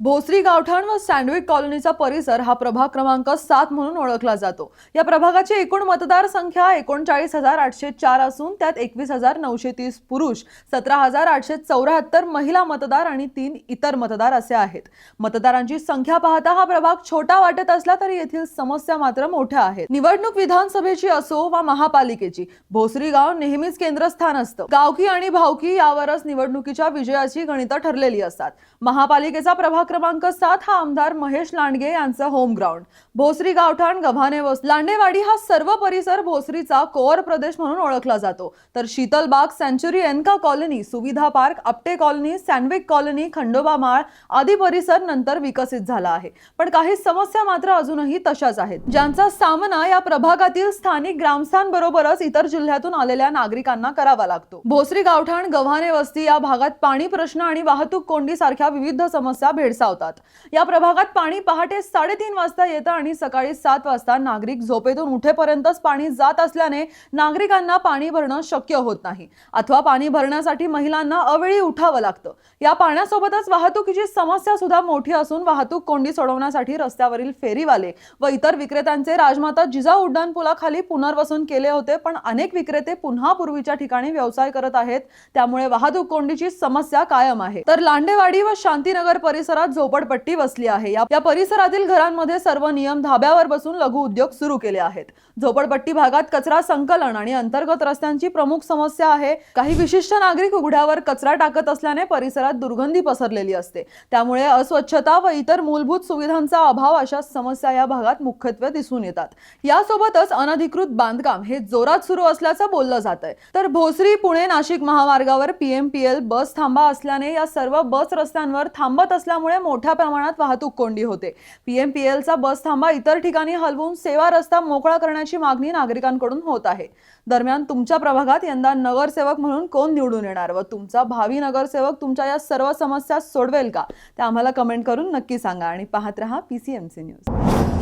भोसरी गावठाण व सँडविक कॉलनीचा परिसर हा प्रभाग क्रमांक 7 म्हणून ओळखला जातो। या प्रभागाची एकूण मतदार संख्या 39,804 असून त्यात 21,930 पुरुष, 17,874 महिला मतदार आणि 3 इतर मतदार असे आहेत। मतदारांची संख्या पाहता हा प्रभाग छोटा वाटत असला तरी येथील समस्या मात्र मोठ्या आहेत। निवडणूक विधानसभेची असो वा महापालिकेची, भोसरी गाव नेहमीच केंद्रस्थान असतं। गावकी आणि भावकी यावरच निवडणुकीच्या विजयाची गणितं ठरलेली असतात। महापालिकेचा प्रभाग क्रमांक 7 हा आमदार महेश लांडगे यांचा होम ग्राउंड। भोसरी गावठाण गव्हाणे व लांडेवाडी हा सर्व परिसर भोसरीचा कोर प्रदेश म्हणून ओळखला जातो। तर Sheetalbaug, Century, Enka Colony, Suvidha Park, Apte Colony, Sandvik Colony, Khandoba Mal आदी परिसर नंतर विकसित झाला आहे। पण काही समस्या मात्र अजूनही तशाच आहेत, ज्यांचा सामना या प्रभागातील स्थानिक ग्रामस्थांबरोबरच इतर जिल्ह्यातून आलेल्या नागरिकांना करावा लागतो। भोसरी गावठाण गव्हाणे वस्ती या भागात पाणी प्रश्न आणि वाहतूक कोंडी सारख्या विविध समस्या भेडसावतात। या प्रभागात पाणी पहाटे 3:30 वाजता येतं आणि सकाळी 7 वाजता नागरिक झोपेतून उठेपर्यंतच पाणी जात असल्याने नागरिकांना पाणी भरणं शक्य होत नाही, अथवा पाणी भरण्यासाठी महिलांना अवेळी उठावं लागतं। या पाण्यासोबतच वाहतुकीची समस्या सुद्धा मोठी असून वाहतूक कोंडी सोडवण्यासाठी रस्त्यावरील फेरीवाले व इतर विक्रेत्यांचे राजमाता जिजाऊ उड्डाण पुलाखाली पुनर्वसन केले होते, पण अनेक विक्रेते पुन्हा पूर्वीच्या ठिकाणी व्यवसाय करत आहेत, त्यामुळे वाहतूक कोंडीची समस्या कायम आहे। तर लांडेवाडी व शांतीनगर परिसरात झोपडपट्टी वसली आहे। या परिसरातील घरांमध्ये सर्व नियम धाब्यावर बसून लघु उद्योग सुरू केले आहेत। झोपडपट्टी भागात कचरा संकलन आणि अंतर्गत रस्त्यांची प्रमुख समस्या आहे। काही विशिष्ट नागरिक उघड्यावर कचरा टाकत असल्याने परिसरात दुर्गंधी पसरलेली असते, त्यामुळे अस्वच्छता व इतर मूलभूत सुविधांचा अभाव अशा समस्या या भागात मुख्यत्वे दिसून येतात। यासोबतच अनधिकृत बांधकाम हे जोरात सुरू असल्याचं बोललं जातंय। तर भोसरी पुणे नाशिक महामार्गावर PMPL बस थांबा असल्याने या सर्व बस रस्त्यांवर थांबत असल्यामुळे मोठ्या प्रमाणात वाहतूक कोंडी होते। PMPLचा बस थांबा इतर ठिकाणी हलवून सेवा रस्ता मोकळा करण्याची मागणी नागरिकांकडून होत आहे। दरम्यान तुमच्या प्रभागात यंदा नगरसेवक म्हणून कोण निवडून येणार व तुमचा भावी नगरसेवक तुमच्या या सर्व समस्या सोडवेल का, ते आम्हाला कमेंट करून नक्की सांगा आणि पाहत रहा PCMC न्यूज।